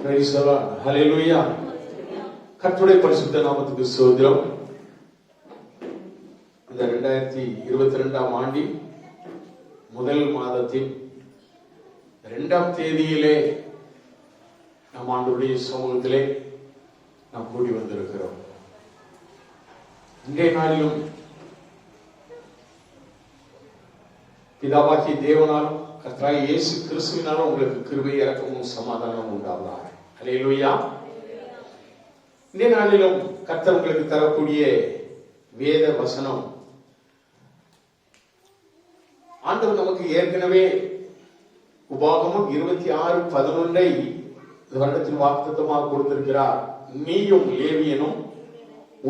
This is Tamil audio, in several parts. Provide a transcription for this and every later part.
Praise the Lord. Hallelujah. கர்த்தருடைய பரிசுத்த நாமத்துக்கு ஸ்தோத்திரம். இந்த 2022ஆம் ஆண்டின் முதல் மாதத்தின் 2ஆம் தேதியிலே நம் ஆண்டவருடைய சமூகத்திலே நாம் கூடி வந்திருக்கிறோம். இன்றைய நாளிலும் பிதாவாகிய தேவனாலும் கர்த்தராகிய இயேசு கிறிஸ்துவினாலும் உங்களுக்கு கிருபை இரக்கமும் சமாதானமும் உண்டாவதாக. ஹல்லேலூயா. இந்த நாளிலும் கர்த்தர் உங்களுக்கு தரக்கூடிய வேத வசனம், ஆண்டவர் நமக்கு ஏற்கனவே உபாகமம் 26:11 இந்த வருடத்தின் வாக்குத்தத்தமாக கொடுத்திருக்கிறார். நீயும் லேவியனும்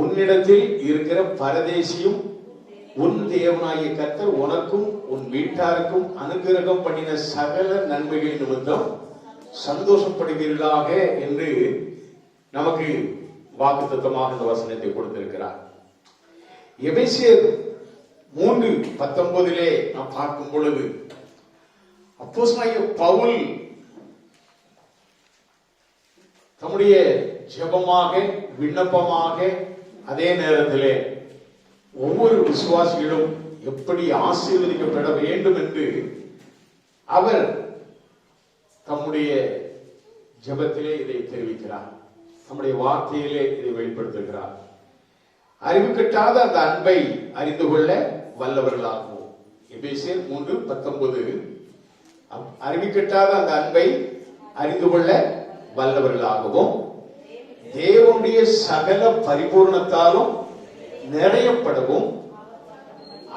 உன்னிடத்தில் இருக்கிற பரதேசியும் உன் தேவனாகிய கர்த்தர் உனக்கும் உன் வீட்டாருக்கும் அனுகிரகம் பண்ணின சகல நன்மைகளின் நிமித்தம் சந்தோஷப்படுவீர்களாக என்று நமக்கு வாக்குத்தத்தமாக இந்த வசனத்தை கொடுத்திருக்கிறார். எபேசியர் 3:19 நாம் பார்க்கும் பொழுது அப்போஸ்தலனாகிய பவுல் தம்முடைய ஜெபமாக விண்ணப்பமாக அதே நேரத்திலே ஒவ்வொரு விசுவாசிகளும் எப்படி ஆசீர்வதிக்கப்பட வேண்டும் என்று அவர் தம்முடைய ஜெபத்திலே இதை தெரிவிக்கிறார். நம்முடைய வார்த்தையிலே இதை வெளிப்படுத்துகிறார். அறிவு கட்டாத அந்த அன்பை அறிந்து கொள்ள வல்லவர்களாகவும். எபேசியர் 3:19 அறிவு கட்டாத அந்த அன்பை அறிந்து கொள்ள வல்லவர்களாகவும் தேவனுடைய சகல பரிபூர்ணத்தாலும் நிறையப்படவும்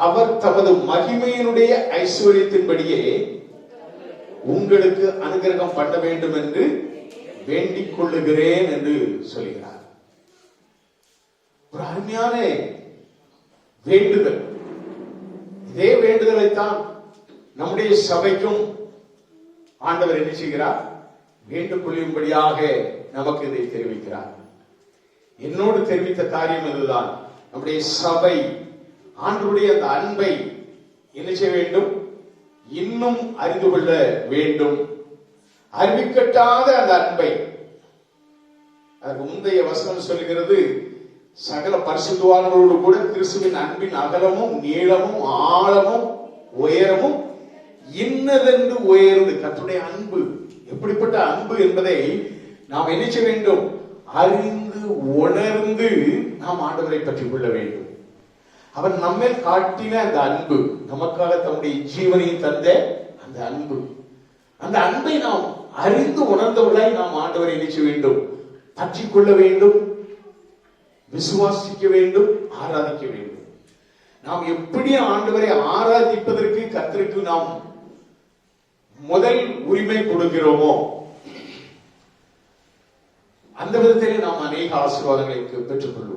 அவர் தமது மகிமையினுடைய ஐஸ்வர்யத்தின்படியே உங்களுக்கு அனுகிரகம் பண்ண வேண்டும் என்று வேண்டிக் கொள்ளுகிறேன் என்று சொல்கிறார். ஒரு அருமையான வேண்டுதல். இதே வேண்டுதலைத்தான் நம்முடைய சபைக்கும் ஆண்டவர் என்ன செய்கிறார்? வேண்டுக் கொள்ளும்படியாக நமக்கு இதை தெரிவிக்கிறார். என்னோடு தெரிவித்த காரியம் இதுதான். நம்முடைய சபை ஆண்டவருடைய அந்த அன்பை என்ன செய்ய வேண்டும்? இன்னும் அறிந்து கொள்ள வேண்டும். அறிவிக்கட்டாத அந்த அன்பை, அதற்கு முந்தைய வசனம் சொல்கிறது, சகல பரிசுத்தவான்களோடு கூட கிறிஸ்துவின் அன்பின் அகலமும் நீளமும் ஆழமும் உயரமும் இன்னதென்று உயர்ந்து. கர்த்தருடைய அன்பு எப்படிப்பட்ட அன்பு என்பதை நாம் என்ன செய்ய வேண்டும்? அறிந்து உணர்ந்து நாம் ஆண்டவரை பற்றி கொள்ள வேண்டும். அவர் நம்மேல் காட்டின அந்த அன்பு, நமக்காக தம்முடைய ஜீவனையும் தந்த அந்த அன்பு, அந்த அன்பை நாம் அறிந்து உணர்ந்தவர்களாய் நாம் ஆண்டவரை என்ன செய்ய வேண்டும்? பற்றி கொள்ள வேண்டும், விசுவாசிக்க வேண்டும், ஆராதிக்க வேண்டும். நாம் எப்படி ஆண்டவரை ஆராதிப்பதற்கு கர்த்தருக்கு நாம் முதல் உரிமை கொடுக்கிறோமோ அந்த விதத்திலே நாம் அநேக ஆசீர்வாதங்களை பெற்றுக் கொள்வோம்.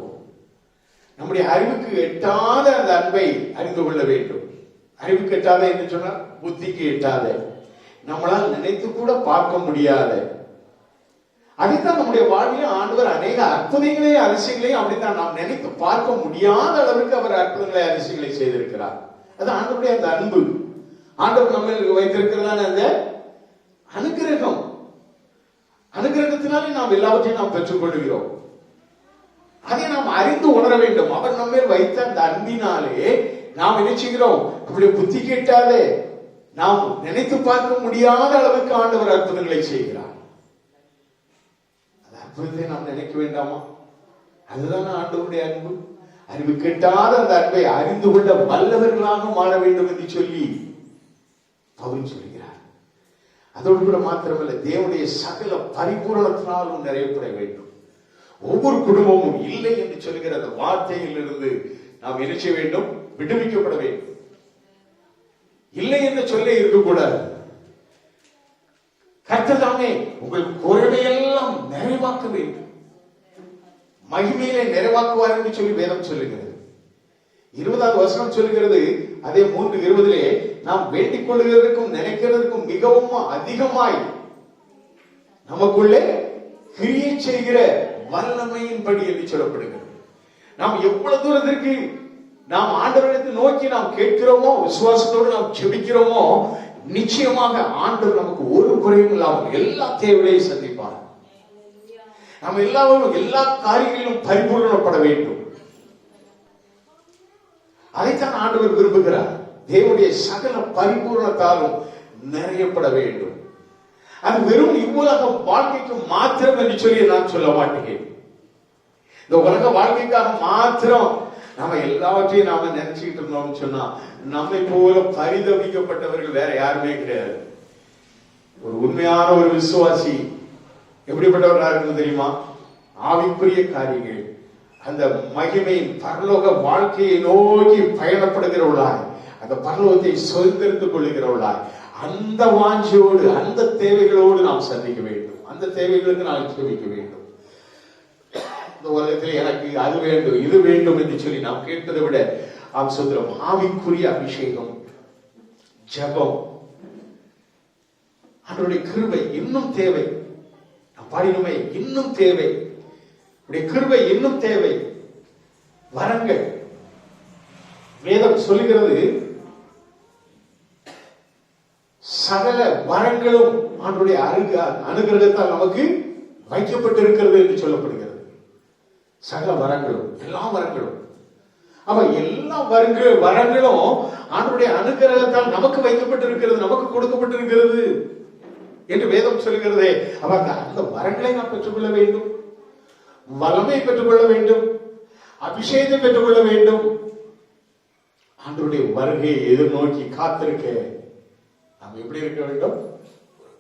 நம்முடைய அறிவுக்கு எட்டாத அந்த அன்பை அறிந்து கொள்ள வேண்டும். அறிவுக்கு எட்டாத என்று சொன்னால் புத்திக்கு எட்டாத, நம்மளால் நினைத்து கூட பார்க்க முடியாத, அதைத்தான் நம்முடைய வாழ்வில் ஆண்டவர் அநேக அற்புதங்களையும் அதிசயங்களையும் அப்படித்தான் நாம் நினைத்து பார்க்க முடியாத அளவுக்கு அவர் அற்புதங்களை அதிசயங்களை செய்திருக்கிறார். அது ஆண்டவருடைய அந்த அன்பு. ஆண்டவர் நம்ம வைத்திருக்கிறதான அந்த அனுகிரகம். அனுகிரகத்தினாலே நாம் எல்லாவற்றையும் நாம் பெற்றுக் கொள்கிறோம். அதை நாம் அறிந்து உணர வேண்டும். அவர் நம்ம வைத்த அந்த அன்பினாலே நாம் என்ன செய்கிறோம்? நம்முடைய புத்தி கேட்டாலே நாம் நினைத்து பார்க்க முடியாத அளவுக்கு ஆண்டவர் அற்புதங்களை செய்கிறார். அந்த அற்புதத்தை நாம் நினைக்க வேண்டாமா? அதுதான் ஆண்டவருடைய அன்பு. அறிவு கேட்டாத அந்த அன்பை அறிந்து கொள்ள வல்லவர்களாக மாற வேண்டும் என்று சொல்லி பவுல் சொல்கிறார். அதோடு கூட மாத்திரமல்ல, தேவனுடைய சகல பரிபூரணத்தினாலும் நிறையப்பட வேண்டும். ஒவ்வொரு குடும்பமும் இல்லை என்று சொல்கிற அந்த வார்த்தையிலிருந்து நாம் என்ன செய்ய வேண்டும்? விடுவிக்கப்பட வேண்டும். இல்லை என்று சொல்ல இருக்கக்கூடாது. கர்த்தர் தாமே உங்கள் குறைவையெல்லாம் நிறைவாக்க வேண்டும், மகிமையிலே நிறைவாக்குவார் என்று சொல்லி வேதம் சொல்லுகிறது. 20வது வசனம் சொல்லுகிறது, அதே 3:20 நாம் வேண்டிக் கொள்ளுகிறதுக்கும் நினைக்கிறதுக்கும் மிகவும் அதிகமாய் நமக்குள்ளே கிரியை செய்கிற வல்லமையின்படி என்று சொல்லப்படுகிறது. நாம் எவ்வளவு தூரத்திற்கு நாம் ஆண்டவரை நோக்கி நாம் கேட்கிறோமோ, விசுவாசத்தோடு நாம் ஜெபிக்கிறோமோ, நிச்சயமாக ஆண்டவர் நமக்கு ஒரு குறையும் இல்லாமல் எல்லா தேவைகளையும் சந்திப்பார். நாம் எல்லாரும் எல்லா காரியங்களிலும் பரிபூர்ணப்பட வேண்டும். அதைத்தான் ஆண்டவர் விரும்புகிறார். தேவனுடைய சகல பரிபூர்ணத்தாலும் நிறையப்பட வேண்டும். அது வெறும் இவ்வுலக வாழ்க்கைக்கு மாத்திரம் என்று சொல்லி நான் சொல்ல மாட்டேன். இந்த உலக வாழ்க்கைக்காக மாத்திரம் நாம எல்லாவற்றையும் நாம நினைச்சுக்கிட்டு இருந்தோம்னு சொன்னா நம்மை போல பரிதவிக்கப்பட்டவர்கள் வேற யாருமே கிடையாது. ஒரு உண்மையான ஒரு விசுவாசி எப்படிப்பட்டவர்களா இருக்கும் தெரியுமா? ஆவிக்குரிய காரியங்கள், அந்த மகிமையின் பரலோக வாழ்க்கையை நோக்கி பயணப்படுகிறவர்களாய், அந்த பரலோகத்தை சுதந்திரித்துக் கொள்ளுகிறவர்களாய், அந்த வாஞ்சியோடு அந்த தேவைகளோடு நாம் சந்திக்க வேண்டும். அந்த தேவைகளுக்கு நாம் ஜெபிக்க வேண்டும். இந்த உலகத்தில் எனக்கு அது வேண்டும் இது வேண்டும் என்று சொல்லி நாம் கேட்பதை விட நாம் சொல்கிறோம் ஆவிக்குரிய அபிஷேகம், ஜெபம், அவருடைய கிருபை இன்னும் தேவை. பாடினுமே இன்னும் தேவை, கிருபை இன்னும் தேவை. வரங்கள் வேதம் சொல்லுகிறது சகல வரங்களும் அவருடைய அனுகிரகத்தால் நமக்கு வைக்கப்பட்டிருக்கிறது என்று சொல்லப்படுகிறது. சகல வரங்களும், எல்லா வரங்களும், அப்ப எல்லா வரங்களும் அவருடைய அனுகிரகத்தால் நமக்கு வைக்கப்பட்டிருக்கிறது, நமக்கு கொடுக்கப்பட்டிருக்கிறது என்று வேதம் சொல்லுகிறதே. அப்ப அந்த வரங்களை நாம் பெற்றுக்கொள்ள வேண்டும், வல்லமை பெற்றுக்கொள்ள வேண்டும், அபிஷேகத்தை பெற்றுக்கொள்ள வேண்டும். ஆண்டவருடைய வருகையை எதிர்நோக்கி காத்திருக்க நாம் எப்படி இருக்க வேண்டும்?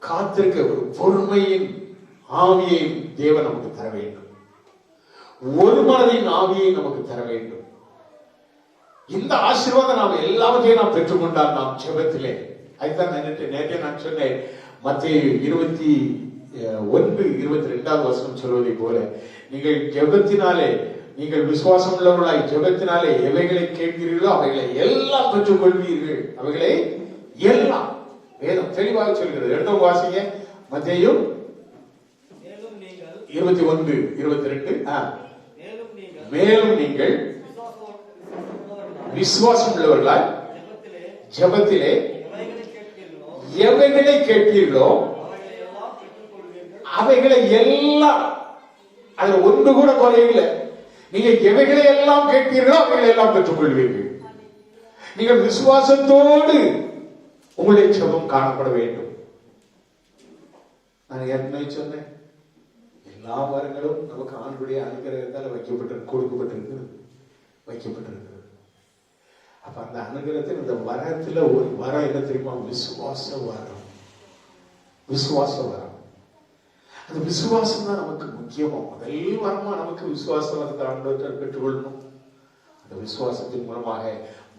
காத்திருக்க ஒரு பொறுமையின் ஆவியை தேவன் நமக்கு தர வேண்டும். ஒரு மனதின் ஆவியை நமக்கு தர வேண்டும். இந்த ஆசீர்வாதம் நாம் எல்லாவற்றையும் நாம் பெற்றுக்கொண்டால் நாம் ஜெபத்திலே, அதுதான் நேற்றே நான் சொன்னேன், மத்தேயு 21:22 சொல்வதை போல நீங்கள் ஜெபத்தினாலே, நீங்கள் விசுவாசம் உள்ளவர்களாய் ஜெபத்தினாலே எவைகளை கேட்கிறீர்களோ அவைகளை எல்லாம் பெற்றுக் கொள்வீர்கள். அவைகளை எல்லாம் வேதம் தெளிவாக சொல்கிறது. எடுத்து வாசிங்க. மத்தேயு 21:22. மேலும் நீங்கள் விசுவாசம் உள்ளவர்களாய் ஜெபத்திலே எவைகளை கேட்பீர்களோ அவைகளை எல்லாம், அதுல ஒன்று கூட குறையில்லை. நீங்க எவைகளை எல்லாம் கேட்பீர்களோ அவைகளை எல்லாம் பெற்றுக் கொள்வீர்கள். நீங்கள் விசுவாசத்தோடு உங்களுடைய ஜெபம் காணப்பட வேண்டும். நான் ஏற்கனவே சொன்னேன், எல்லா வரங்களும் நமக்கு ஆண்டுடைய அனுகிரகத்தால் கொடுக்கப்பட்டிருக்கிறது. அப்ப அந்த அனுகிரகத்தில் இந்த வரத்துல ஒரு வரம் என்ன தெரியுமா? விசுவாச வரம். விசுவாச வரம். அந்த விசுவாசம் தான் நமக்கு முக்கியமா, முதல் வரமா நமக்கு விசுவாச வரத்தை ஆண்டவற்றை பெற்றுக்கொள்ளணும். அந்த விசுவாசத்தின் மூலமாக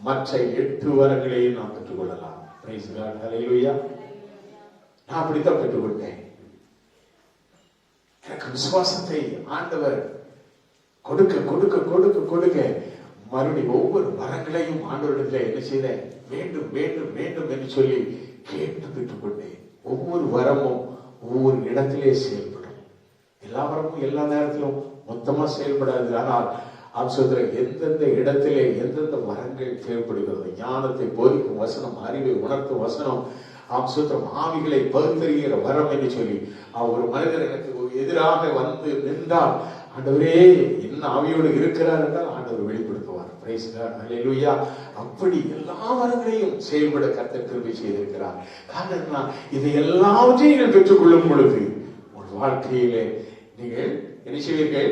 மற்ற 8 வரங்களையும் நாம் பெற்றுக்கொள்ளலாம். பிரைஸ் காட், ஹல்லேலூயா. நான் அப்படித்தான் பெற்றுக்கொண்டேன். எனக்கு விசுவாசத்தை ஆண்டவர் கொடுக்க கொடுக்க கொடுக்க கொடுக்க மறுபடியும் ஒவ்வொரு வரங்களையும் ஆண்டவரிடத்தில் என்ன செய்த வேண்டும் வேண்டும் வேண்டும் என்று சொல்லி கேட்டு பெற்றுக்கொண்டேன். ஒவ்வொரு வரமும் ஒவ்வொரு இடத்திலே செயல்படும். எல்லா வரமும் எல்லா நேரத்திலும் மொத்தமா செயல்படாது. ஆனால் எந்தெந்த இடத்திலே எந்தெந்த வரங்கள் தேவைப்படுகிறது, ஞானத்தை போதிக்கும் வசனம், அறிவை உணர்த்தும் வசனம், ஆவிகளை பகுத்தறிகிற வரம் என்று சொல்லி ஒரு மனிதர் எனக்கு எதிராக வந்து நின்றால் ஆண்டவரே என்ன ஆவியோடு இருக்கிறார் என்றால் ஆண்டவர் வெளிப்படுத்துவார். பிரைஸ் காட், ஹல்லேலூயா. அப்படி எல்லா வரங்களையும் செயல்பட கர்த்தர் கிருபை செய்திருக்கிறார். காரணம் இதை எல்லாவற்றையும் நீங்கள் பெற்றுக்கொள்ளும் பொழுது உங்கள் வாழ்க்கையிலே நீங்கள் என்ன செய்வீர்கள்?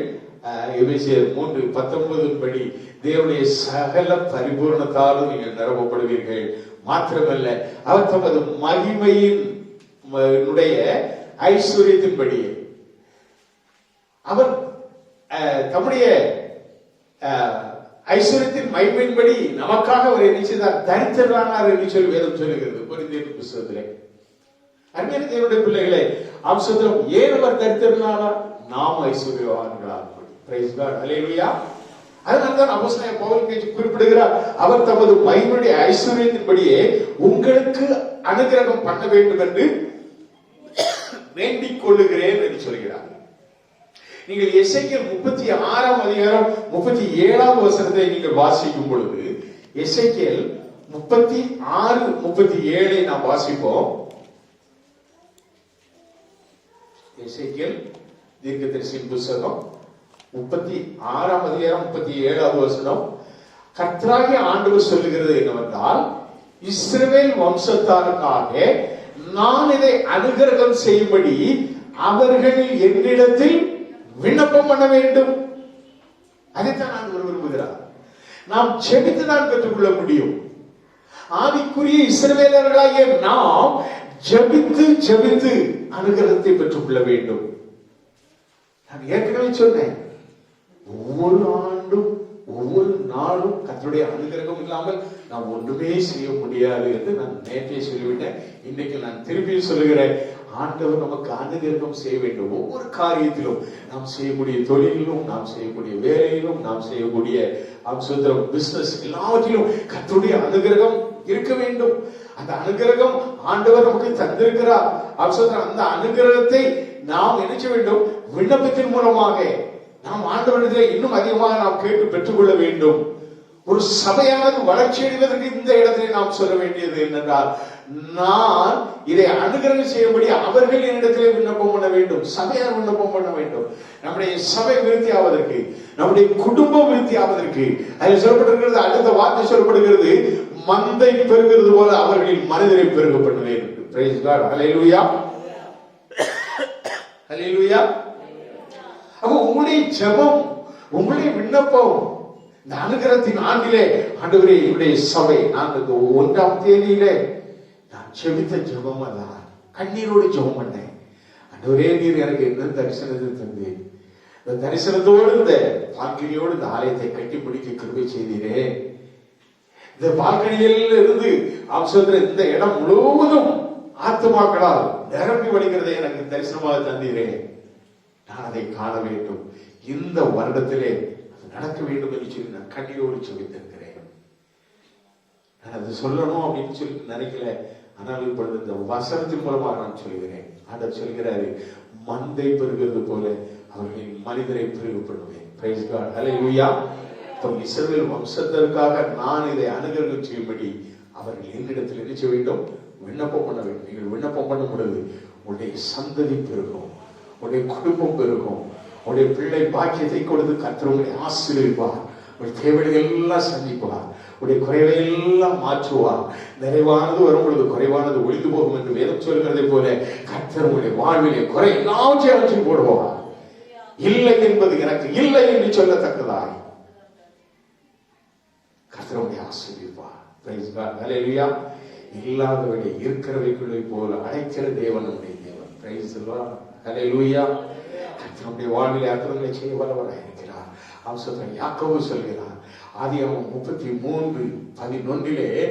எபேசியர் 3:19 படி தேவனுடைய சகல பரிபூர்ணத்தாலும் நீங்கள் நிரப்பப்படுவீர்கள். மாத்திரமல்ல, அவர் தமது மகிமையின் ஐஸ்வர்யத்தின்படி அவர் தம்முடைய ஐஸ்வர்யத்தின் மகிமையின்படி நமக்காக அவர் என்ன செய்தார்? தரித்திரரானார் என்று சொல்லி வேதம் சொல்லுகிறது கொரிந்தியர் புத்தகத்திலே. அருமையான தேவனுடைய பிள்ளைகளே, அவசரம் ஏன் அவர் தரித்திரனானார்? நாம் ஐஸ்வர்யவான்களாக. பிரைஸ் காட், ஹல்லேலூயா. அதனால்தான் அப்போஸ்தலனாகிய பவுல் குறிப்பிடுகிறார், அவர் தமது மகிமையுடைய ஐஸ்வர்யத்தின்படியே உங்களுக்கு அனுகிரகம் பண்ண வேண்டும் என்று வேண்டிக் கொள்ளுகிறேன் என்று சொல்கிறார். நீங்கள் எசேக்கியேல் 36:37 நீங்கள் வாசிக்கும் பொழுது, எசேக்கியேல் 36:37 நாம் வாசிப்போம். எசேக்கியேல் தீர்க்கதரிசியின் புத்தகம் 36ஆம் அதிகாரம் 37வது வசனம். கர்த்தராகிய ஆண்டவர் சொல்லுகிறது என்னவென்றால், இஸ்ரவேல் வம்சத்தாருக்காக நான் இதை அனுகிரகம் செய்யும்படி அவர்கள் என்னிடத்தில் விண்ணப்பம் பண்ண வேண்டும். அதைத்தான் ஆண்டவர் விரும்புகிறார். நாம் ஜெபித்து தான் பெற்றுக்கொள்ள முடியும். ஆவிக்குரிய இஸ்ரவேலர்களாகிய நாம் ஜெபித்து ஜெபித்து அனுகிரகத்தை பெற்றுக்கொள்ள வேண்டும். நான் ஏற்கனவே சொன்னேன், ஒவ்வொரு ஆண்டும் ஒவ்வொரு நாளும் கர்த்தருடைய அனுகிரகம் இல்லாமல் நாம் ஒன்றுமே செய்ய முடியாது என்று நான் நேற்றே சொல்லிவிட்டேன். இன்னைக்கு நான் திருப்பி சொல்லுகிறேன், ஆண்டவர் நமக்கு அனுகிரகம் செய்ய வேண்டும். ஒவ்வொரு காரியத்திலும், நாம் செய்யக்கூடிய தொழிலிலும், நாம் செய்யக்கூடிய வேலையிலும், நாம் செய்யக்கூடிய பிசினஸ் எல்லாவற்றிலும் கர்த்தருடைய அனுகிரகம் இருக்க வேண்டும். அந்த அனுகிரகம் ஆண்டவர் நமக்கு தந்திருக்கிறார். அந்த அனுகிரகத்தை நாம் நினைச்ச வேண்டும். விண்ணப்பத்தின் மூலமாக நாம் ஆண்டவரிடத்தில் இன்னும் அதிகமாக நாம் கேட்டு பெற்றுக்கொள்ள வேண்டும். ஒரு சபையானது வளர்ச்சி அடைவதற்கு இந்த இடத்திலே நாம் சொல்ல வேண்டியது என்னென்றால், நான் இதை அனுகிரகம் செய்யும்படி அவர்கள் என்னிடத்திலே விண்ணப்பம் பண்ண வேண்டும். சபையார் விண்ணப்பம் பண்ண வேண்டும். நம்முடைய சபை விருத்தி ஆவதற்கு, நம்முடைய குடும்பம் விருத்தி ஆவதற்கு. அதில் சொல்லப்பட்டிருக்கிறது, அடுத்த வார்த்தை சொல்லப்படுகிறது, மந்தை பெருகிறது போல அவர்களின் மனிதரை பெருக பண்ணுவேன். Praise God. Hallelujah, hallelujah. அப்ப உங்களுடைய ஜெபம், உங்களுடைய விண்ணப்பம் இந்த அனுகிரகத்தின் ஆண்டிலே, ஆண்டவரே என்னுடைய சபை, நான் 1ஆம் தேதியிலே நான் ஜெபித்த ஜெபம் அல்ல, கண்ணீரோடு ஜெபம் பண்ணேன். ஆண்டவரே, நீர் எனக்கு என்ன தரிசனத்தை தந்தேன். இந்த தரிசனத்தோடு, இந்த பால்கனியோடு இந்த ஆலயத்தை கட்டி பிடிக்க கிருபை செய்தீரே. இந்த பால்கனியில் இருந்து இந்த இடம் முழுவதும் ஆத்துமாக்களால் நிரம்பி வழிகிறதை எனக்கு தரிசனமாக தந்தீரே. நான் அதை காண வேண்டும். இந்த வருடத்திலே நடக்க வேண்டும் என்று சொல்லி நான் கண்ணீரோடு சொல்லித்திருக்கிறேன். நான் அதை சொல்லணும் அப்படின்னு சொல்லி நினைக்கல. ஆனால் இப்பொழுது இந்த வசனத்தின் மூலமாக நான் சொல்கிறேன். ஆண்டவர் சொல்கிறாரு, மந்தை பெருகிறது போல அவர்களின் மனிதரை பெருக பண்ணுவேன். Praise God. ஹல்லேலூயா. இஸ்ரவேல் வம்சத்திற்காக நான் இதை அனுகிரகம் செய்யும்படி அவர்கள் என்னிடத்தில் என்ன செய்ய வேண்டும்? விண்ணப்பம் பண்ண வேண்டும். நீங்கள் விண்ணப்பம் பண்ணும் பொழுது உங்களுடைய சந்ததி பெருகும், உங்களுடைய குடும்பம் பெருகும், உங்களுடைய பிள்ளை பாக்கியத்தை கொடுத்து கர்த்தர் உங்களை ஆசீர்வதிப்பார். உங்களுடைய தேவைகள் எல்லாம் சந்திப்பார், உங்களுடைய குறைவை எல்லாம் மாற்றுவார். நிறைவானது வரும் பொழுது குறைவானது ஒழிந்து போகும் என்று வேதம் சொல்கிறதை போல கர்த்தர் உங்களுடைய வாழ்விலே குறை எல்லாவற்றையும் அவற்றை போடுவார். இல்லை என்பது எனக்கு இல்லை என்று சொல்லத்தக்கதாய் கர்த்தருடைய ஆசீர்வதிப்பார். Praise God. ஹல்லேலூயா. இல்லாதவரை இருக்கிறவைகளை போல அழைக்கிற தேவன் நம்முடைய தேவன். Praise Lord. ஹல்லேலூயா. கர்த்தருடைய வாழ்விலே அற்புதங்களை செய்ய வல்லவராய் இருக்கிறார். அவன் யாக்கோபு சொல்கிறார், ஆதியாகமம் 33:11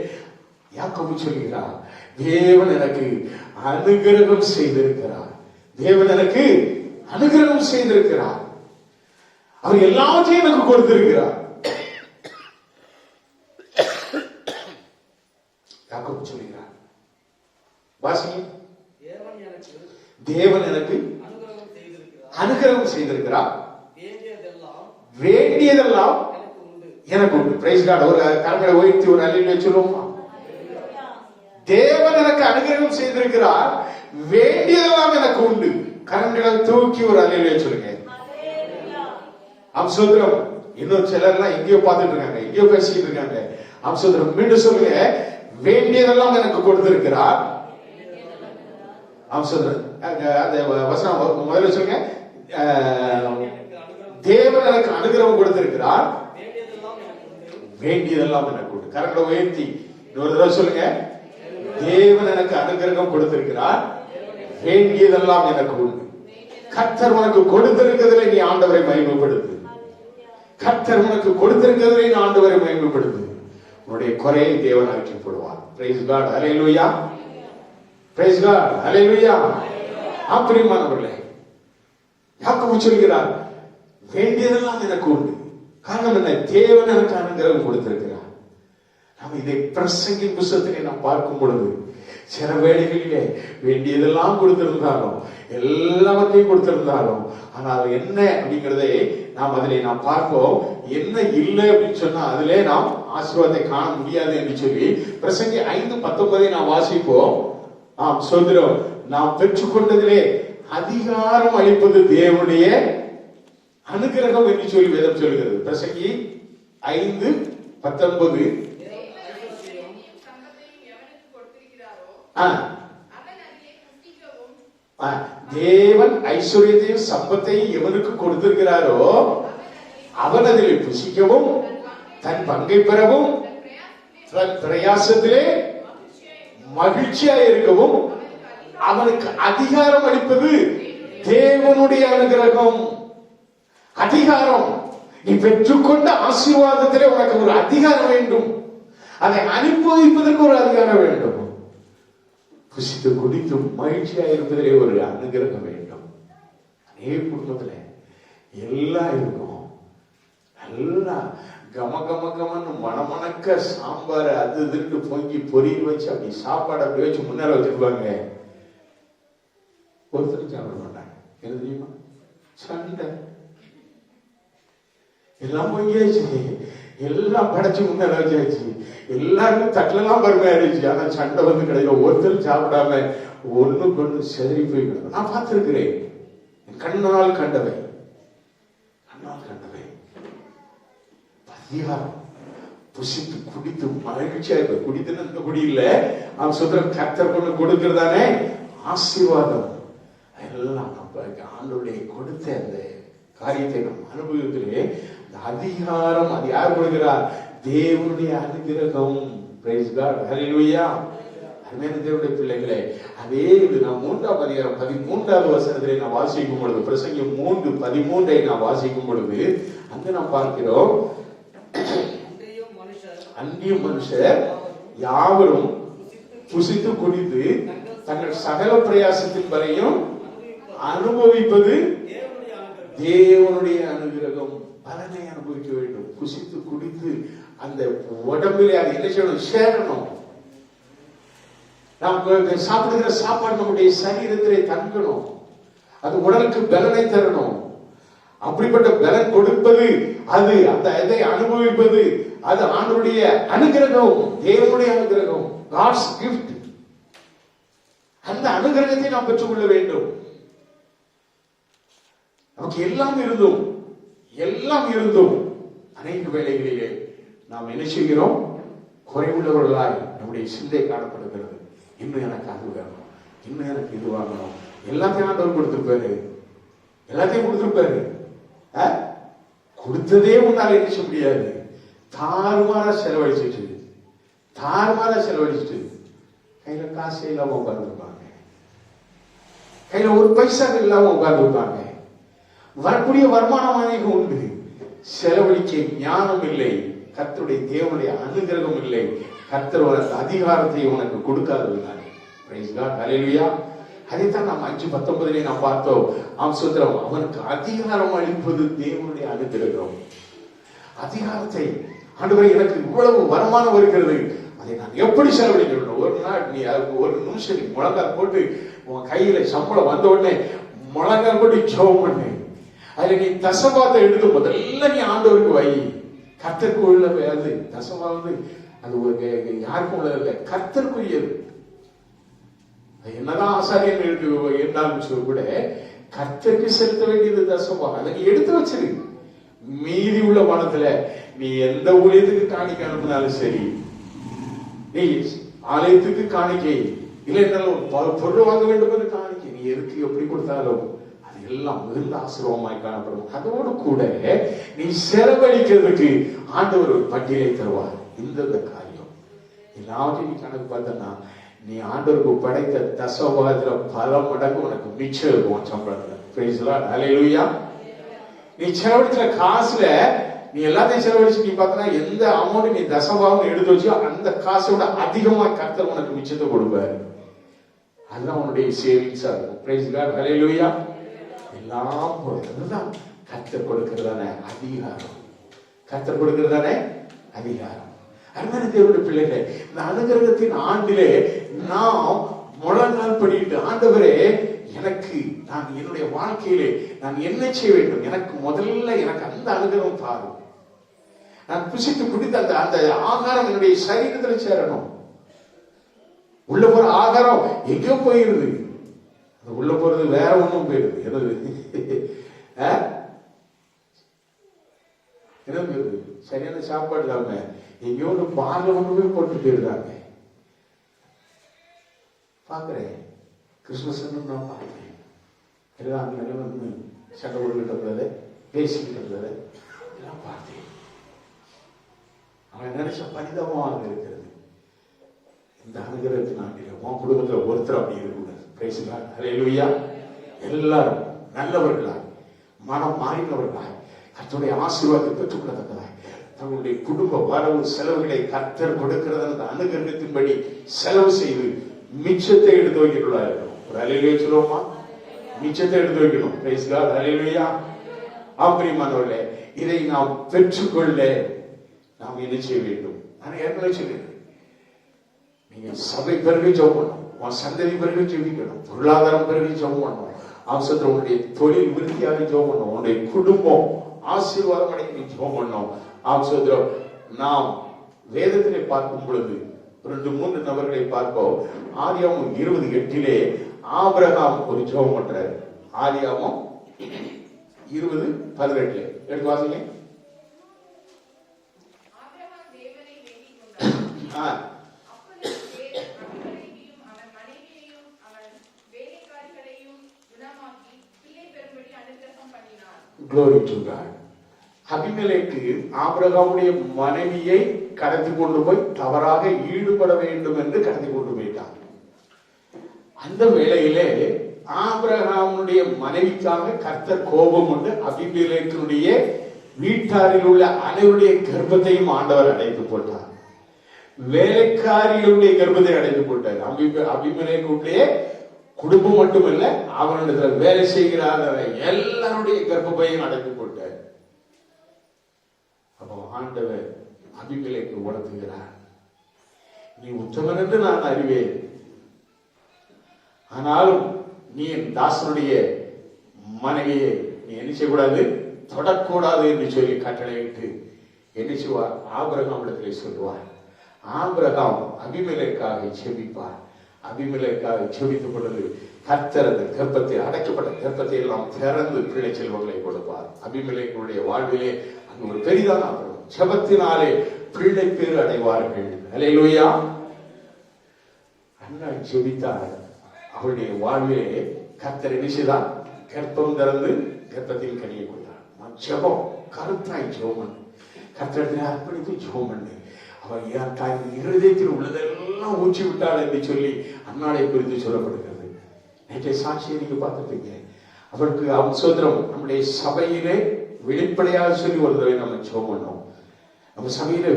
யாக்கோபு சொல்கிறார், தேவன் எனக்கு அனுகிரகம் செய்திருக்கிறார். தேவன் எனக்கு அனுகிரகம் செய்திருக்கிறார். அவர் எல்லாவற்றையும் எனக்கு கொடுத்திருக்கிறார். யாக்கோபு சொல்கிறார், வாசிங்க. தேவன் எனக்கு அனுகிரகம் செய்திருக்கிறார், வேண்டியதெல்லாம் எனக்கு உண்டு. Praise God. ஒரு கரங்களை உயர்த்தி ஒரு அல்லேலூயா சொல்லுவோமா? தேவன் எனக்கு அனுகிரகம் செய்திருக்கிறார், வேண்டியதெல்லாம் எனக்கு உண்டு. கரங்களை தூக்கி ஒரு அல்லேலூயா சொல்லுங்க. அம்சோதரம். இன்னும் சிலர் எல்லாம் எங்கேயோ பார்த்துட்டு இருக்காங்க, எங்கேயோ பேசிட்டு இருக்காங்க. அம்சோதரம் மீண்டும் சொல்லுங்க. வேண்டியதெல்லாம் எனக்கு கொடுத்திருக்கிறார். அம்சோதரம் அந்த வசனம் முதல்ல சொல்லுங்க. தேவன் எனக்கு அனுகிரகம் கொடுத்திருக்கிறார், வேண்டியதெல்லாம் எனக்கு உண்டு. கரங்களை உயர்த்தி இன்னொரு தடவை சொல்லுங்க. தேவன் எனக்கு அனுகிரகம் கொடுத்திருக்கிறார், வேண்டியதெல்லாம் எனக்கு உண்டு. கர்த்தர் உனக்கு கொடுத்திருக்கிறதுல நீ ஆண்டவரை மகிமைப்படுத்து. கர்த்தர் உனக்கு கொடுத்திருக்கிறதுல நீ ஆண்டவரை மகிமைப்படுத்து. உன்னுடைய குறையை தேவன் அகற்றி போடுவார். Praise God. Hallelujah. Praise God. Hallelujah. பிரியமானவர்களே, யாக்கோபு சொல்கிறார், வேண்டியதெல்லாம் எனக்கு உண்டு. காரணம் என்ன? தேவன் எனக்கு அனுகிரகம் கொடுத்திருக்கிறார். நாம் இதை பிரசங்கின் புத்தகத்திலே நாம் பார்க்கும் பொழுது சில வேளைகளிலே வேண்டியதெல்லாம் கொடுத்திருந்தாலும், எல்லாவற்றையும் கொடுத்திருந்தாலும், ஆனால் என்ன அப்படிங்கிறதை நாம் அதிலே நாம் பார்ப்போம். என்ன இல்லை அப்படின்னு சொன்னா அதிலே நாம் ஆசீர்வாதத்தை காண முடியாது என்று சொல்லி பிரசங்கி 5:19 நாம் வாசிப்போம். சொல்கிறோம், நாம் பெற்றுக்கொண்டதிலே அதிகாரம் அளிப்பது தேவனுடைய அனுகிரகம் என்று சொல்லி வேதம் சொல்கிறது. பிரசங்கி 5:19. தேவன் ஐஸ்வர்யத்தையும் சம்பத்தையும் எவனுக்கு கொடுத்திருக்கிறாரோ அவன் அதிலே புசிக்கவும் தன் பங்கை பெறவும் தன் பிரயாசத்திலே மகிழ்ச்சியா இருக்கவும் அவனுக்கு அதிகாரம் அளிப்பது தேவனுடைய அனுகிரகம். அதிகாரம், நீ பெற்றுக்கொண்ட ஆசீர்வாதத்திலே உனக்கு ஒரு அதிகாரம் வேண்டும். அதை அனுபவிப்பதற்கு ஒரு அதிகாரம் வேண்டும். புசித்து குடித்து மகிழ்ச்சியா இருப்பதிலே ஒரு அனுகிரகம் வேண்டும். அதே குடும்பத்துல எல்லாம் இருக்கும். நல்லா கம கம கமன்னு மணமணக்க சாம்பார் அது இதுன்னு பொங்கி பொரியல் வச்சு அப்படி சாப்பாடு அப்படி வச்சு முன்னால வச்சிருப்பாங்க. ஒருத்தர் சாப்பிட மாட்டாங்க. என்ன தெரியுமா? சண்டை. எல்லாம் பொங்கியாச்சு, எல்லாம் படைச்சு முன்னால வச்சாச்சு, எல்லாருக்கும் தட்டலாம் பருமையா இருந்துச்சு. ஆனா சண்டை வந்து கிடையாது. ஒருத்தர் சாப்பிடாம ஒண்ணு கொண்டு செதறி போய் கிடக்கும். நான் பார்த்திருக்கிறேன். கண்ணால் கண்டவை, கண்ணால் கண்டவை. அதிகாரம் புசித்து குடித்து மகிழ்ச்சியா இருக்க. குடித்துன்னு இந்த குடி இல்ல, அவன் சுத்திரம் கர்த்தர் கொண்டு கொடுக்கிறதானே ஆசீர்வாதம். எல்லாம் ஆண்டவருடைய கொடுத்த அந்த காரியத்தை நம் அனுபவத்திலே அந்த அதிகாரம் அது யார் கொடுக்கிறார்? தேவனுடைய அனுகிரகம். பிரைஸ் காட், ஹல்லேலூயா. அருமையான தேவனுடைய பிள்ளைகளே, அதே இது நான் 3ஆம் அதிகாரம் 13வது வசனத்திலே நான் வாசிக்கும் பொழுது, பிரசங்கி 3:13 நான் வாசிக்கும் பொழுது அங்க நாம் பார்க்கிறோம், அன்றியும் மனுஷர் யாவரும் புசித்து குடித்து தங்கள் சகல பிரயாசத்தின் வரையும் அனுபவிப்பது தேவனுடைய அனுகிரகம். பலனை அனுபவிக்க வேண்டும். புசித்து குடித்து அந்த உடம்பிலே அது என்ன செய்யணும்? சேரணும். நாம் சாப்பிடுகிற சாப்பாடு நம்முடைய சரீரத்திலே தங்கணும். அது உடலுக்கு பலனை தரணும். அப்படிப்பட்ட பலன் கொடுப்பது அது, அந்த இதை அனுபவிப்பது அது ஆண்டவருடைய அனுகிரகம், தேவனுடைய அனுகிரகம், God's gift. அந்த அனுகிரகத்தை நாம் பெற்றுக்கொள்ள வேண்டும். நமக்கு எல்லாம் இருந்தும் அநேக வேளைகளிலே நாம் என்ன செய்கிறோம்? குறைவுள்ளவர்களாய் நம்முடைய சிந்தை காணப்படுகிறது. இன்னும் எனக்கு அது வேணும், இன்னும் எனக்கு இது வாங்கணும். எல்லாத்தையும் ஆண்டவர் கொடுத்திருப்பாரு, எல்லாத்தையும் கொடுத்திருப்பாரு. கொடுத்ததே உன்னால என்ன செய்ய முடியாது. தாறுமாறா செலவழிச்சிட்டு கையில காசு இல்லாம உட்கார்ந்துருப்பாங்க, கையில ஒரு பைசா இல்லாம உட்கார்ந்துருப்பாங்க. வரக்கூடிய வருமானம் உண்டு, செலவழிக்க ஞானம் இல்லை, கர்த்தருடைய தேவனுடைய அனுகிரகம் இல்லை, கர்த்தர் உனக்கு அதிகாரத்தை உனக்கு கொடுக்காததுனால. பிரைஸ் காட், ஹல்லேலூயா. அதைத்தான் நாம் 5:19 நாம் பார்த்தோம். ஆம்சோத்திரம், அவனுக்கு அதிகாரம் அளிப்பது தேவனுடைய அனுகிரகம். அதிகாரத்தை, ஆண்டவரே எனக்கு இவ்வளவு வருமானம் வருகிறது, அதை நான் எப்படி செலவழிக்கணும்? ஒரு நாள் நீ ஒரு நிமிஷம் நீ முழங்கால் போட்டு உன் கையில சம்பளம் வந்த உடனே முழங்கால் போட்டு ஜெபம் பண்ணு. அதுல நீ தசபாத்தை எடுத்து முதல்ல நீ ஆண்டவருக்கு வை. கர்த்தருக்கு உள்ளது அது தசமா வந்து அது யாருக்கும் உள்ளதில்லை, கர்த்தருக்குரியது. என்னதான் ஆசாரியன் இருந்தாலும் கூட கர்த்தருக்கு செலுத்த வேண்டியது தசமா. அதை நீ எடுத்து வச்சிரு. மீதி உள்ள பணத்துல நீ எந்த ஊழியத்துக்கு காணிக்கை அனுப்பினாலும் சரி, நீ ஆலயத்துக்கு காணிக்கை இல்லை, பொருள் வாங்க வேண்டும் என்று காணிக்கை, நீ எதுக்கு எப்படி கொடுத்தாலும் அது எல்லாம் மிகுந்த ஆசீர்வாதமாய் காணப்படும். அதோடு கூட நீ செலவழிக்கிறதுக்கு ஆண்டவர் ஒரு பட்டியலை தருவார். இந்த காரியம் எல்லாத்தையும் நீ கணக்கு பார்த்தனா நீ ஆண்டவருக்கு படைத்த தசவாதத்துல பல மடங்கு உனக்கு மிச்சம் இருக்கும் சம்பளத்துல. பிரைஸ் லார்ட், ஹல்லேலூயா. நீ செலவழிக்கிற காசுல நீ எல்லாத்தையும் செலவழிச்சு நீ பார்த்தனா எந்த அமௌண்ட் நீ தசவாகம் எடுத்து வச்சு அந்த காசோட அதிகமா கர்த்தர் உனக்கு மிச்சத்தை கொடுப்பாரு. அதுதான் உன்னுடைய சேவிங்ஸா இருக்கும். பிரைஸ் லார்ட், ஹல்லேலூயா. எல்லாம் அதுதான் கர்த்தர் கொடுக்கிறதானே அதிகாரம், கர்த்தர் கொடுக்கிறதானே அதிகாரம். அருமையான தேவனுடைய பிள்ளைகளே, இந்த அனுகிரகத்தின் ஆண்டிலே நாம் முழங்கால் படிட்டு, ஆண்டவரே எனக்கு நான் என்னுடைய வாழ்க்கையிலே நான் என்ன செய்ய வேண்டும், எனக்கு முதல்ல எனக்கு அந்த அனுகிரகம் தாரும். நான் புசித்து குடித்த அந்த அந்த ஆகாரம் என்னுடைய சரீரத்தில் சேரணும். உள்ள போற ஆகாரம் எங்கேயோ போயிருது, அது உள்ள போறது வேற ஒண்ணும் போயிருது. என்னது என்ன போயிருது? சரியான சாப்பாடு இல்லாம எங்கேயோ ஒரு பாலை கொண்டு போய் போட்டு போயிருந்தாங்க. பாக்குறேன் கிறிஸ்துமஸ் நான் பார்க்கிறேன். எல்லாம் அங்கே வந்து சண்டை போட்டுக்கிட்டு இருந்தது, பேசிக்கிட்டு இருந்தது எல்லாம் பார்த்தேன். அவன் நினைச்ச பரிதாபமாக இருக்கிறது. இந்த அனுகிரகத்தின் ஆண்டில உன் குடும்பத்தில் ஒருத்தர் அப்படி இருக்கக்கூடாது. பிரைஸ்லார்ட், ஹல்லேலூயா. எல்லாரும் நல்லவர்களாய், மனம் மாறினவர்களாய், கர்த்தருடைய ஆசீர்வாதத்தை பெற்றுக்கொள்ளத்தக்கதாய் தங்களுடைய குடும்ப வரவு செலவுகளை கர்த்தர் கொடுக்கிறது அந்த அனுகிரகத்தின்படி செலவு செய்து மிச்சத்தை எடுத்து வைக்கிறதா இருக்கணும். ஒரு ஹல்லேலூயா சொல்லுவோமா? மிச்சத்தை எடுத்து வைக்கணும். பிரைஸ்லார்ட், ஹல்லேலூயா. ஆபிரியமானவர்களே, இதை நாம் பெற்றுக்கொள்ள நாம் என்ன செய்ய வேண்டும்? நான் ஏற்கனவே சொல்லியிருக்கேன், நீங்க சபை பிறகு ஜெபம் பண்ணணும், உன் சந்ததி பிறகு ஜெபிக்கணும், பொருளாதாரம் பிறகு ஜெபம் பண்ணணும், அவசரத்தில் உன்னுடைய தொழில் விருத்தியாக ஜெபம் பண்ணணும், உன்னுடைய குடும்பம் ஆசீர்வாதம் அடைக்க ஜெபம் பண்ணணும். அவசரத்தில் நாம் வேதத்திலே பார்க்கும் பொழுது 2-3 நபர்களை பார்ப்போம். ஆதியாகமம் 20:8 ஆபிரகாம் ஒரு ஜெபம் பண்றாரு. ஆதியாகமம் 20:18 எடுத்து வாசிங்க. Glory to God. அபிமெலேக்கு ஆபிரகாமுடைய மனைவியை கடத்தி கொண்டு போய் தவறாக ஈடுபட வேண்டும் என்று கடத்தி கொண்டு போயிட்டான். அந்த வேளையிலே ஆபிரகாமுடைய மனைவிக்காக கர்த்தர் கோபம் கொண்டு அபிமெலேக்கினுடைய வீட்டாரில் உள்ள அனைவருடைய கர்ப்பத்தையும் ஆண்டவர் அடைத்து போட்டார். வேலைக்காரிகளுடைய கர்ப்பத்தை அடைத்து போட்டார். அபிமெலேக்குடைய குடும்பம் மட்டுமல்ல, அவனிடத்துல வேலை செய்கிறார் எல்லாருடைய கர்ப்பப்பையும் அடைத்து போட்டார். அப்போ ஆண்டவர் அபிமெலேக்கு உணர்த்துகிறார், நீ உத்தமன் என்று நான் அறிவேன், ஆனாலும் நீ என் தாசனுடைய மனைவியை நீ என்ன செய்யக்கூடாது, தொடக்கூடாது என்று சொல்லி கட்டளையிட்டு என்ன செய்வார்? ஆபிரகாமிடத்திலே சொல்லுவார். ஆபிரகாம் அபிமெலேக்காக செபிப்பார். அபிமெலேக்காக செபித்துக் பொழுது கர்த்தர் அந்த கர்ப்பத்தை, அடைக்கப்பட்ட கர்ப்பத்தை எல்லாம் திறந்து பிள்ளை செல்வங்களை கொடுப்பார். அபிமெலேக்குடைய வாழ்விலே அங்கு ஒரு பெரிதான ஜெபத்தினாலே பிள்ளை பேறு அடைவார்கள். ஹல்லேலூயா. அண்ணா ஜெபித்தார். அவருடைய வாழ்விலே கர்த்தர் என்ன செய்தார்? கர்ப்பம் திறந்து கர்ப்பத்தில் கனியை கொடுத்தார். ஜெபம் கருத்தாய் ஜெபம், கர்த்தரை அர்ப்பணித்து ஜெபம் பண்ணு. அவர் இருதயத்தில் உள்ளதெல்லாம் ஊற்றி விட்டாள் என்று சொல்லி அன்னாளை குறித்து சொல்லப்படுகிறது. நேற்றைய சாட்சியை நீங்க பார்த்துட்டீங்க. அவருக்கு அவசரம் நம்முடைய சபையிலே வெளிப்படையாக சொல்லி ஒரு தடவை நம்ம ஜெபம் பண்ணோம். நம்ம சபையில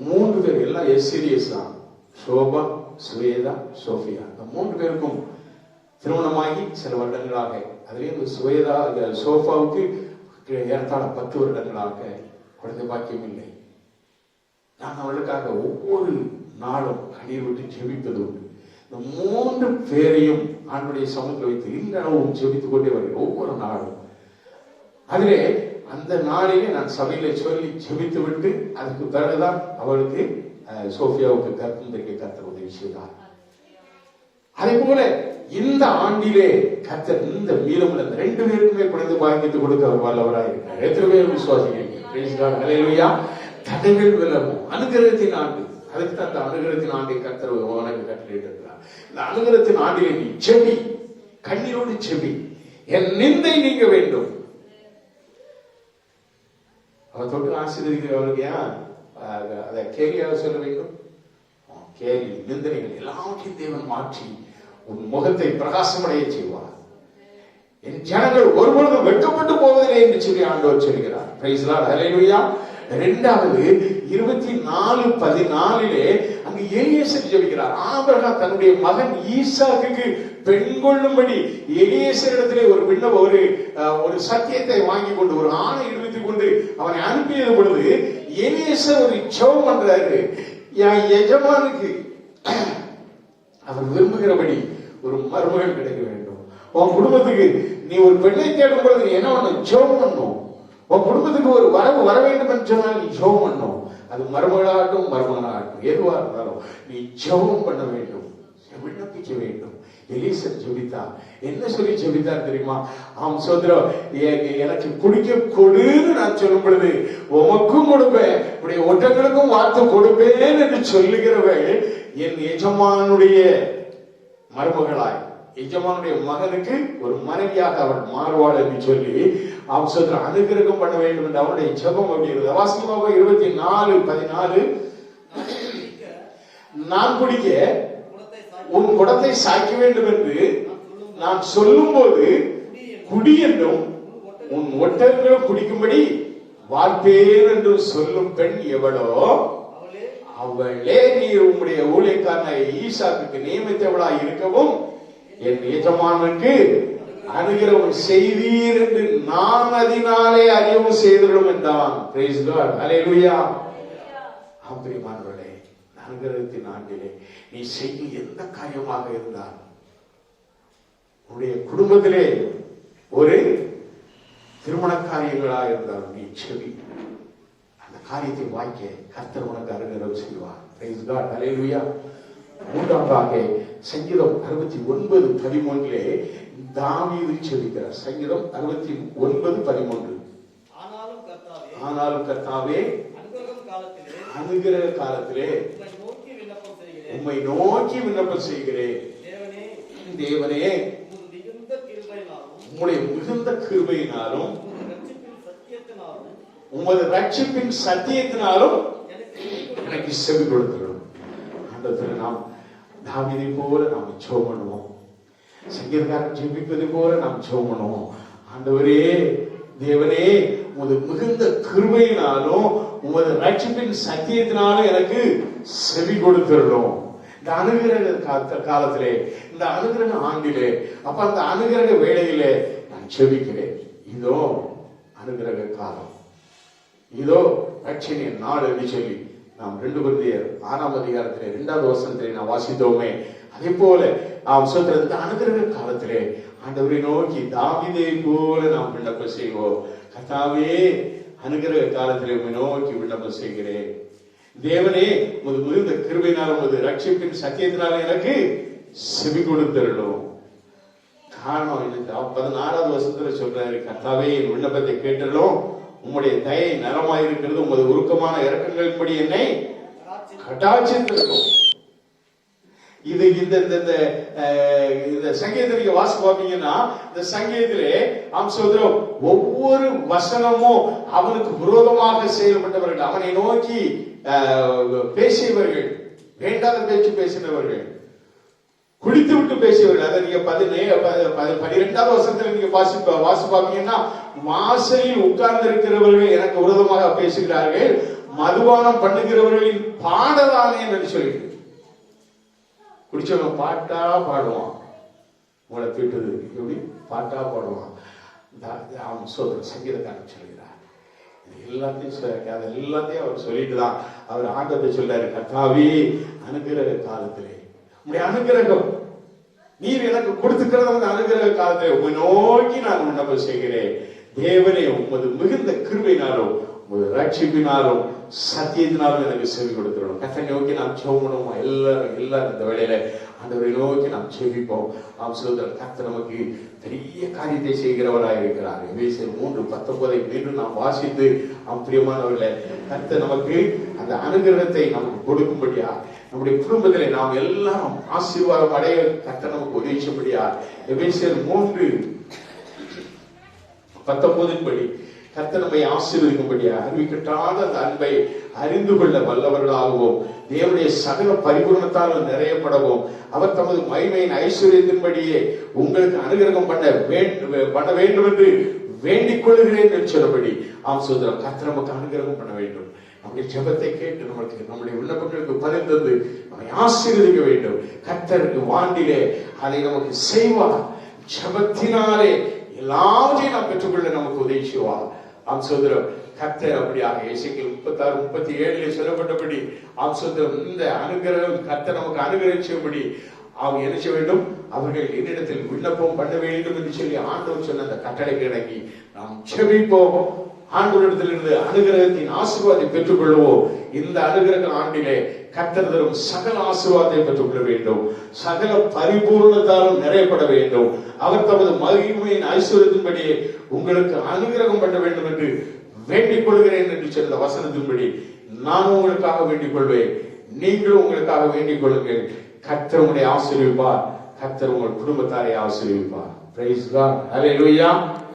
3 பேர் எல்லாம் எஸ்சிரியஸ் தான். சோபா, சுவேதா, சோஃபியா. இந்த 3 பேருக்கும் திருமணமாகி சில வருடங்களாக, அதுலேயும் சுவேதா சோஃபாவுக்கு ஏறத்தாழ 10 வருடங்களாக குழந்தை பாக்கியம் இல்லை. நான் அவளுக்காக ஒவ்வொரு நாளும் கண்ணீர் விட்டு ஜெபிப்பது உண்டு. இந்த 3 பேரையும் ஆண்டுடைய சமூகத்தில் வைத்து இன்றளவும் ஜெபித்துக் கொண்டே வருகிறேன் ஒவ்வொரு நாளும். அதிலே அந்த நாளிலே நான் சபையில சொல்லி ஜெபித்து விட்டு அதுக்கு பிறகுதான் அவளுக்கு சோஃபியாவுக்கு கர்ப்பம் தைக்க கர்த்தர் உதவி செய்தார். அதே போல இந்த ஆண்டிலே கர்த்தர் இந்த மீளமுள்ள 2 பேருக்குமே குழந்தை பாக்கியத்தை கொடுக்க அவர் வல்லவராக இருக்கிறார். எத்தனை பேர் விசுவாசிக்கிறீங்க? தடைகள் விலகும். அனுகிரகத்தின் ஆண்டு, அதுக்கு தான் அந்த அனுகிரகத்தின் ஆண்டை கர்த்தர் உனக்கு கட்டளையிட்டு இருக்கிறார். இந்த அனுகிரகத்தின் ஆண்டிலே நீ செபி, கண்ணீரோடு செபி, என் நிந்தை நீங்க வேண்டும். அவர் தொட்டு ஆசீர்வதிக்கிறவருக்கு ஏன் அதை கேலியாக சொல்ல வேண்டும்? கேலி, நிந்தனைகள் எல்லாவற்றையும் தேவன் மாற்றி உன் முகத்தை பிரகாசமடைய செய்வார். என் ஜனங்கள் ஒருபொழுதும் வெட்கப்பட்டு போவதில்லை என்று சொல்லி ஆண்டவர் சொல்கிறார். பிரைஸ் தி லார்ட், ஹல்லேலூயா. 2வது 24:14 அங்கு எலியேசர் ஜெபிக்கிறார். ஆபிரகாம் தன்னுடைய மகன் ஈசாக்குக்கு பெண் கொள்ளும்படி எலியேசரிடத்திலே ஒரு சத்தியத்தை வாங்கி கொண்டு, ஒரு ஆணை இடுவித்துக் கொண்டு அவனை அனுப்பியது பொழுது எலியேசர் ஒரு ஜெபம் பண்றாரு. என் எஜமானுக்கு அவர் விரும்புகிறபடி ஒரு மருமகன் கிடைக்க வேண்டும். உன் குடும்பத்துக்கு நீ ஒரு பெண்ணை தேடும் பொழுது நீ என்ன பண்ணும்? ஜெபம் பண்ணும். உன் குடும்பத்துக்கு ஒரு வரவு வர வேண்டும் என்று சொன்னால் நீ ஜெபம் பண்ணும். அது மருமகளாகட்டும் மருமகனாகட்டும் எதுவாக இருந்தாலும் நீ ஜெபம் பண்ண வேண்டும், விண்ணப்பிக்க வேண்டும். எலிசா ஜெபித்தா. என்ன சொல்லி ஜெபித்தார் தெரியுமா? சோதரம், எனக்கு குடிக்க கொடுன்னு நான் சொல்லும் பொழுது உமக்கும் கொடுப்பேன், உடைய ஒட்டங்களுக்கும் வார்த்தை கொடுப்பேன் என்று சொல்லுகிறவள் என் எஜமானுடைய மருமகளாய், எஜமானுடைய மகனுக்கு ஒரு மனைவியாக அவள் மாறுவாள் என்று சொல்லி சோதரம் அனுகிரகம் பண்ண வேண்டும் என்று அவனுடைய ஜெபம் அப்படிங்கிறது. வாசியமாக 24:14, நான் குடிக்க உன் குடத்தை சாய்க்க வேண்டும் என்று நான் சொல்லும் போது குடி என்றும் உன் ஒட்டகங்களும் குடிக்கும்படி வார்ப்பேன் என்று சொல்லும் பெண் எவளோ அவளே நீர் உம்முடைய ஊழியக்காரனை ஈசாக்குக்கு நியமித்தவளாய் இருக்கவும் என் எஜமானுக்கு அனுகிரகம் செய்வீர் என்று நான் அதனாலே அறியவும் செய்திடும் என்றான். Price God, hallelujah. பிரியமானவர்களே, அனுகிரகத்தின் ஆண்டிலே நீ செய்யும் எந்த காரியமாக இருந்தால், உன்னுடைய குடும்பத்திலே ஒரு திருமண காரியங்களாக இருந்தாலும் நீ செவி, அந்த காரியத்தை வாய்க்க கர்த்தர் உனக்கு அனுகிரகம் செய்வார். பிரைஸ் காட், ஹல்லேலூயா. மூன்றாவதாக சங்கீதம் 69:13 தாவீது செபிக்கிறார். சங்கீதம் 69:13, ஆனாலும் கர்த்தாவே அனுகிரக காலத்திலே உம்மை நோக்கி விண்ணப்பம் செய்கிறேன். தேவனே, உம்முடைய மிகுந்த கிருபையினாலும் உமது ரட்சிப்பின் சத்தியத்தினாலும் எனக்கு செவி கொடுத்துடும். ஆண்டவரே, நாம் தாவீதை போல நாம் ஜெபம் பண்ணுவோம். சங்கீதக்காரன் ஜெபிப்பது போல நாம் ஜெபம் பண்ணுவோம். ஆண்டவரே, தேவனே, உமது மிகுந்த கிருபையினாலும் உமது ரட்சிப்பின் சத்தியத்தினாலும் எனக்கு செவி கொடுத்துடணும். இந்த அனுகிரக காலத்திலே, இந்த அனுகிரக ஆண்டிலே, அப்ப அந்த அனுகிரக வேளையிலே நான் செபிக்கிறேன். இதோ அனுகிரக காலம், இதோ ரட்சணிய நாடு என்று சொல்லி நாம் 2 கொரிந்தியர் 6 2வது வசனத்திலே நாம் வாசித்தோமே. அதே போல இந்த அனுகிரக காலத்திலே ஆண்டவரை நோக்கி தாவீதை போல நாம் விண்ணப்பம் செய்வோம். கர்த்தாவே, அனுகிரக காலத்திலே உம்மை நோக்கி விண்ணப்பம் செய்கிறேன். தேவனே, உமது மிகுந்த கிருபையினாலும் உமது ரட்சிப்பின் சத்தியத்தினால எனக்கு செவி கொடுத்திரணும். காரணம் எனக்கு 16வது வசனத்துல சொல்றாரு, கர்த்தாவே, என் விண்ணப்பத்தை கேட்டலும் உம்முடைய தயை நலமாயிருக்கிறது, உமது உருக்கமான இரக்கங்களின்படி என்னை கட்டாட்சித்திருக்கும். இது இந்த சங்கீதத்தை நீங்க வாசி பார்த்தீங்கன்னா, இந்த சங்கீதத்திலே சோதரம் ஒவ்வொரு வசனமும் அவனுக்கு விரோதமாக செயல்பட்டவர்கள், அவனை நோக்கி பேசியவர்கள், வேண்டாத பேச்சு பேசினவர்கள், குடித்து விட்டு பேசியவர்கள். அதை நீங்க 12வது வசனத்துல நீங்க வாசி பார்த்தீங்கன்னா, வாசலில் உட்கார்ந்து இருக்கிறவர்கள் எனக்கு விரோதமாக பேசுகிறார்கள், மதுபானம் பண்ணுகிறவர்களின் பாடலானே என்று சொல்லிட்டு குடிச்சவன் பாட்டா பாடுவான். உங்களை திட்டுது எப்படி பாட்டா பாடுவான். சோதரன் சங்கீதக்காரன் சொல்கிறார், எல்லாத்தையும் அவர் சொல்லிட்டு தான் அவர் ஆண்டத்தை சொல்றாரு, கர்த்தாவே, அனுகிரக காலத்திலே உங்களுடைய அனுகிரகம் நீர் எனக்கு கொடுத்துக்கிறது, அந்த அனுகிரக காலத்திலே உம்மை நோக்கி நான் விண்ணப்பம் செய்கிறேன். தேவனே, உமது மிகுந்த கிருபையினாலும் உமது ரட்சிப்பினாலும் சத்தியத்தினாலும் எனக்கு செவி கொடுத்துடணும். கர்த்தரை நோக்கி நாம் ஜெபம் எல்லாரும் இந்த வேளையில ஆண்டவரை நோக்கி நாம் ஜெபிப்போம். சகோதரர், கர்த்தர் நமக்கு பெரிய காரியத்தை செய்கிறவராய் இருக்கிறார். எபேசியர் 3:19 மீண்டும் நாம் வாசித்து, பிரியமானவர்களே, கர்த்தர் நமக்கு அந்த அனுகிரகத்தை நமக்கு கொடுக்கும்படியா, நம்முடைய குடும்பத்திலே நாம் எல்லாரும் ஆசீர்வாதம் அடைய கர்த்தர் நமக்கு உதவிச்சபடியா, எபேசியர் 3:19 படி கர்த்தர் நம்மை ஆசீர்வதிக்கும்படியா, அறிவிக்கட்டாத அந்த அன்பை அறிந்து கொள்ள வல்லவர்களாகவும், தேவனுடைய சகல பரிபூரணத்தால் நிறையப்படவும், அவர் தமது மகிமையின் ஐஸ்வர்யத்தின்படியே உங்களுக்கு அனுகிரகம் பண்ண வேண்டும் என்று வேண்டிக் கொள்கிறேன் என்று சொல்லபடி சகோதரர், கர்த்தர் நமக்கு அனுகிரகம் பண்ண வேண்டும். நம்முடைய ஜெபத்தை கேட்டு நம்முடைய விண்ணப்பங்களுக்கு பதில் தந்து நம்மை ஆசீர்வதிக்க வேண்டும். கர்த்தருக்கு வாண்டிலே அதை நமக்கு செய்வார். ஜெபத்தினாலே எல்லாவற்றையும் நாம் பெற்றுக்கொள்ள நமக்கு உதவி செய்வார். சகோதரர், கர்த்தர் அப்படியாக எசேக்கியேல் 36:37 சொல்லப்பட்டபடி சகோதரர், இந்த அனுகிரகம் கர்த்தர் நமக்கு அனுகிரகம் செய்யும்படி அவங்க என்ன செய்ய வேண்டும், அவர்கள் என்னிடத்தில் விண்ணப்பம் பண்ண வேண்டும் என்று சொல்லி ஆண்டவர் சொன்ன அந்த கட்டளைக்கு இணங்கி நாம் ஜெபிப்போம். ஆண்டவரிடத்திலிருந்து அனுகிரகத்தின் ஆசீர்வாதத்தை பெற்றுக் கொள்வோம். இந்த அனுகிரக ஆண்டிலே கர்த்தர் தரும் சகல ஆசீர்வாதத்தை பெற்றுக் கொள்ள வேண்டும். சகல பரிபூர்ணத்தாலும் நிறையப்பட வேண்டும். அவர் தமது மகிமையின் ஐஸ்வர்யத்தின்படி உங்களுக்கு அனுகிரகம் பண்ண வேண்டும் என்று வேண்டிக் கொள்கிறேன் என்று சொன்ன வசனத்தின்படி நான் உங்களுக்காக வேண்டிக் கொள்வேன். நீங்களும் உங்களுக்காக வேண்டிக் கொள்ளுங்கள். கர்த்தர் உங்களை ஆசீர்வதிப்பார். கர்த்தர் உங்கள் குடும்பத்தாரை ஆசீர்வதிப்பார். Praise God. ஹல்லேலூயா.